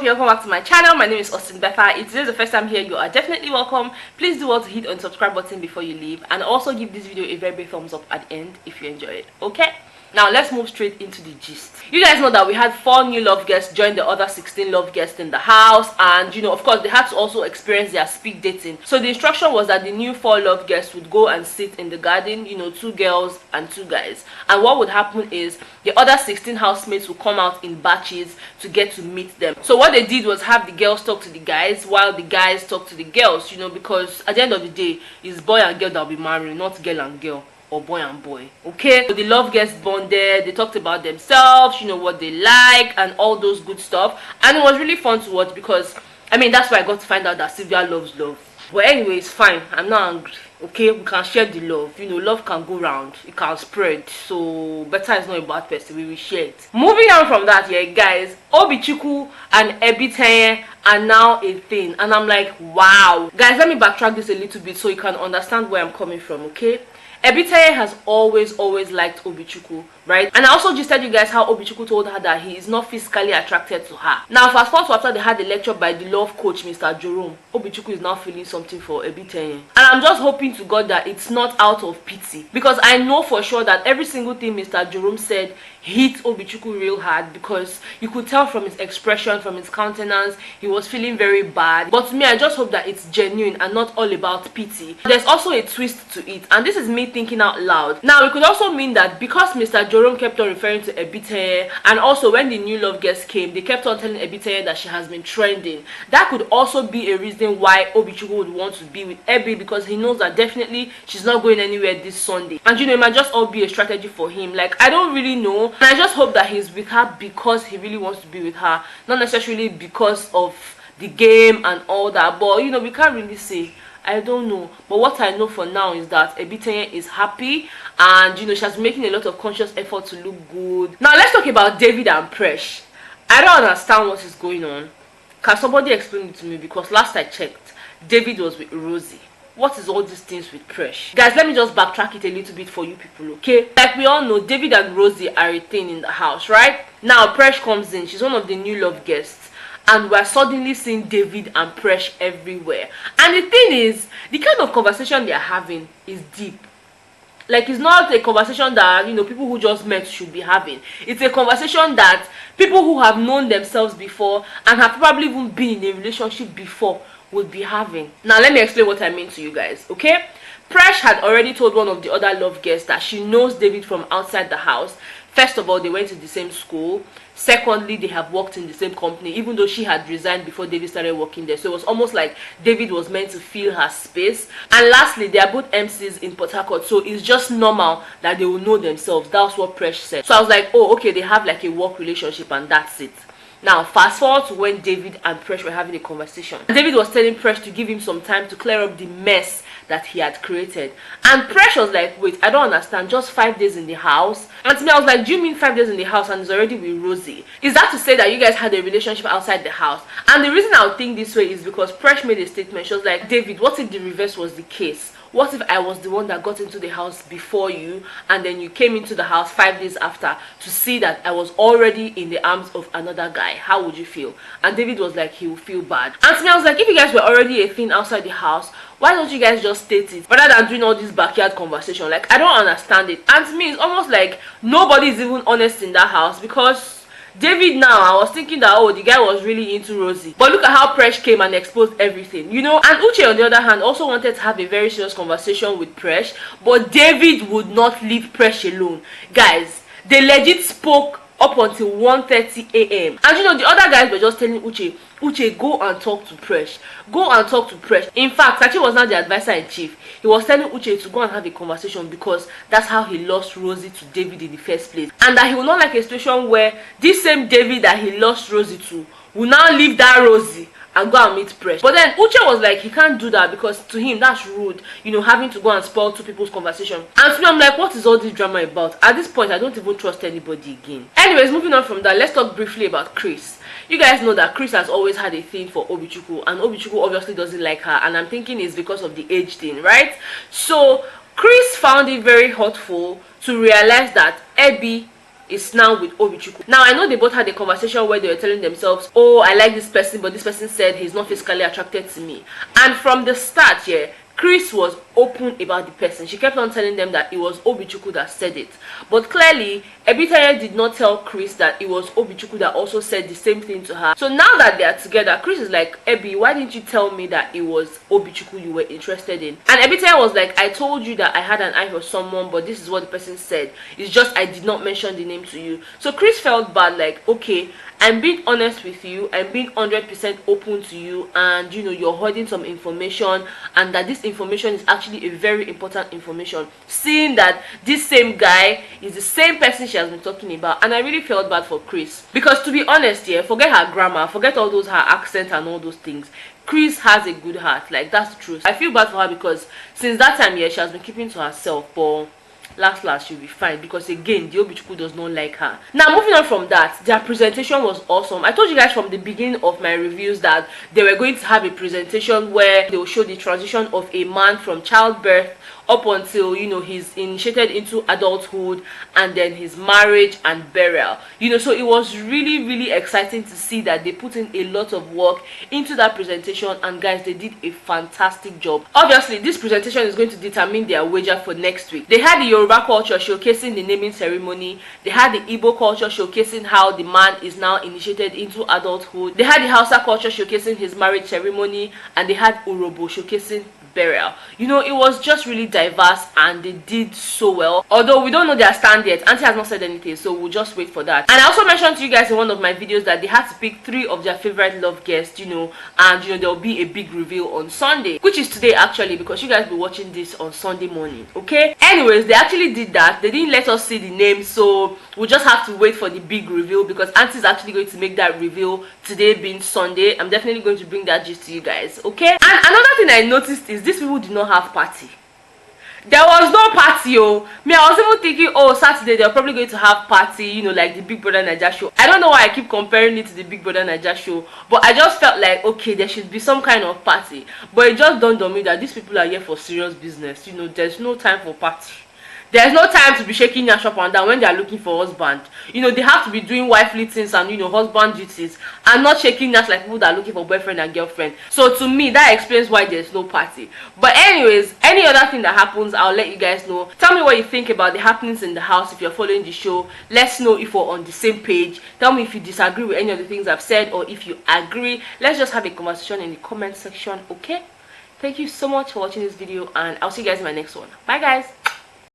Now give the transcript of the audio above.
welcome back to my channel. My name is Austin Betha. If this is the first time here, you are definitely welcome. Please do well to hit on the subscribe button before you leave, and also give this video a very big thumbs up at the end if you enjoy it. Okay, now let's move straight into the gist. You guys know that we had 4 new love guests join the other 16 love guests in the house, and of course they had to also experience their speed dating. So the instruction was that the new 4 love guests would go and sit in the garden, 2 girls and 2 guys, and what would happen is the other 16 housemates would come out in batches to get to meet them. So what they did was have the girls talk to the guys while the guys talk to the girls, because at the end of the day it's boy and girl that will be married, not girl and girl or boy and boy. Okay, so the love guests bonded, they talked about themselves, what they like and all those good stuff, and it was really fun to watch because that's why I got to find out that Sylvia loves love. But anyway, it's fine, I'm not angry. Okay, we can share the love. Love can go round, it can spread, so better is not a bad person, we will share it. Moving on from that, guys, Obichukwu and Ebitienye are now a thing, and I'm like, wow. Guys, let me backtrack this a little bit so you can understand where I'm coming from. Okay, Ebitienye has always liked Obichukwu, right? And I also just told you guys how Obichukwu told her that he is not physically attracted to her. Now, fast forward to after they had the lecture by the love coach, Mr. Jerome, Obichukwu is now feeling something for Ebitienye. And I'm just hoping to God that it's not out of pity, because I know for sure that every single thing Mr. Jerome said hit Obichukwu real hard, because you could tell from his expression, from his countenance, he was feeling very bad. But to me, I just hope that it's genuine and not all about pity. There's also a twist to it, and this is me thinking out loud. Now, it could also mean that because Mr. Jerome kept on referring to Ebitienye, and also when the new love guests came, they kept on telling Ebitienye that she has been trending. That could also be a reason why Obichukwu would want to be with Ebi, because he knows that definitely she's not going anywhere this Sunday. And it might just all be a strategy for him. Like, I don't really know. And I just hope that he's with her because he really wants to be with her, not necessarily because of the game and all that. But we can't really say. I don't know, but what I know for now is that Ebitienye is happy, and she's making a lot of conscious effort to look good. Now let's talk about David and Presh. I don't understand what is going on. Can somebody explain it to me? Because last I checked, David was with Rosie. What is all these things with Presh? Guys, let me just backtrack it a little bit for you people, okay? Like we all know, David and Rosie are a thing in the house, right? Now Presh comes in, she's one of the new love guests, and we're suddenly seeing David and Presh everywhere. And the thing is, the kind of conversation they're having is deep. Like, it's not a conversation that people who just met should be having. It's a conversation that people who have known themselves before and have probably even been in a relationship before would be having. Now let me explain what I mean to you guys, okay? Presh had already told one of the other love guests that she knows David from outside the house. First of all, they went to the same school. Secondly, they have worked in the same company, even though she had resigned before David started working there. So it was almost like David was meant to fill her space. And lastly, they are both MCs in Port Harcourt, so it's just normal that they will know themselves. That's what Presh said. So I was like, oh, okay, they have like a work relationship and that's it. Now, fast forward to when David and Presh were having a conversation. David was telling Presh to give him some time to clear up the mess that he had created. And Presh was like, wait, I don't understand, just 5 days in the house? And to me, I was like, do you mean 5 days in the house and it's already with Rosie? Is that to say that you guys had a relationship outside the house? And the reason I would think this way is because Presh made a statement. She was like, David, what if the reverse was the case? What if I was the one that got into the house before you, and then you came into the house 5 days after to see that I was already in the arms of another guy? How would you feel? And David was like, he would feel bad. And to me, I was like, if you guys were already a thing outside the house, why don't you guys just state it rather than doing all this backyard conversation? Like, I don't understand it. And to me, it's almost like nobody is even honest in that house, because David, now I was thinking that, oh, the guy was really into Rosie, but look at how Presh came and exposed everything, And Uche, on the other hand, also wanted to have a very serious conversation with Presh, but David would not leave Presh alone. Guys, they legit spoke up until 1:30 a.m. And the other guys were just telling Uche, go and talk to Presh. Go and talk to Presh. In fact, Sachi was not the advisor in chief. He was telling Uche to go and have a conversation because that's how he lost Rosie to David in the first place. And that he would not like a situation where this same David that he lost Rosie to will now leave that Rosie and go and meet Presh. But then Uche was like, he can't do that because to him that's rude, having to go and spoil two people's conversation. And to me, I'm like, what is all this drama about? At this point, I don't even trust anybody again. Anyways, moving on from that, let's talk briefly about Chris. You guys know that Chris has always had a thing for Obichukwu, and Obichukwu obviously doesn't like her, and I'm thinking it's because of the age thing, right? So Chris found it very hurtful to realize that Ebi is now with Obichukwu. Now I know they both had a conversation where they were telling themselves, oh, I like this person, but this person said he's not physically attracted to me. And from the start, yeah, Chris was open about the person. She kept on telling them that it was Obichukwu that said it. But clearly, Ebitienye did not tell Chris that it was Obichukwu that also said the same thing to her. So now that they are together, Chris is like, Ebi, why didn't you tell me that it was Obichukwu you were interested in? And Ebitienye was like, I told you that I had an eye for someone, but this is what the person said. It's just I did not mention the name to you. So Chris felt bad, like, okay, I'm being honest with you, I'm being 100% open to you, and you know, you're holding some information, and that this information is actually a very important information, seeing that this same guy is the same person she has been talking about. And I really felt bad for Chris, because to be honest, yeah, forget her grammar, forget all those her accent and all those things, Chris has a good heart, like that's the truth. I feel bad for her because since that time, yeah, she has been keeping to herself, but last she'll be fine, because again, the Obichukwu does not like her. Now moving on from that, their presentation was awesome. I told you guys from the beginning of my reviews that they were going to have a presentation where they will show the transition of a man from childbirth up until, you know, he's initiated into adulthood, and then his marriage and burial, you know. So it was really exciting to see that they put in a lot of work into that presentation, and guys, they did a fantastic job. Obviously this presentation is going to determine their wager for next week. They had the Yoruba culture showcasing the naming ceremony, they had the Igbo culture showcasing how the man is now initiated into adulthood, they had the Hausa culture showcasing his marriage ceremony, and they had Urobo showcasing burial. You know, it was just really diverse, and they did so well. Although we don't know their stand yet, Auntie has not said anything, so we'll just wait for that. And I also mentioned to you guys in one of my videos that they had to pick 3 of their favorite love guests, you know, and you know, there will be a big reveal on Sunday, which is today actually, because you guys will be watching this on Sunday morning. Okay, anyways, they actually did that. They didn't let us see the name, so we'll just have to wait for the big reveal, because Auntie is actually going to make that reveal today being Sunday. I'm definitely going to bring that gist to you guys. Okay, and another thing I noticed is these people did not have party. There was no party. Oh, me, I was even thinking, oh, Saturday they're probably going to have party, you know, like the Big Brother Naija show. I don't know why I keep comparing it to the Big Brother Naija show, but I just felt like, okay, there should be some kind of party. But it just dawned on me that these people are here for serious business. You know, there's no time for party. There's no time to be shaking your shop and down when they are looking for husband. You know, they have to be doing wifely things and, you know, husband duties, and not shaking nash like people that are looking for boyfriend and girlfriend. So to me, that explains why there's no party. But anyways, any other thing that happens, I'll let you guys know. Tell me what you think about the happenings in the house if you're following the show. Let's know if we're on the same page. Tell me if you disagree with any of the things I've said, or if you agree. Let's just have a conversation in the comment section, okay? Thank you so much for watching this video, and I'll see you guys in my next one. Bye guys.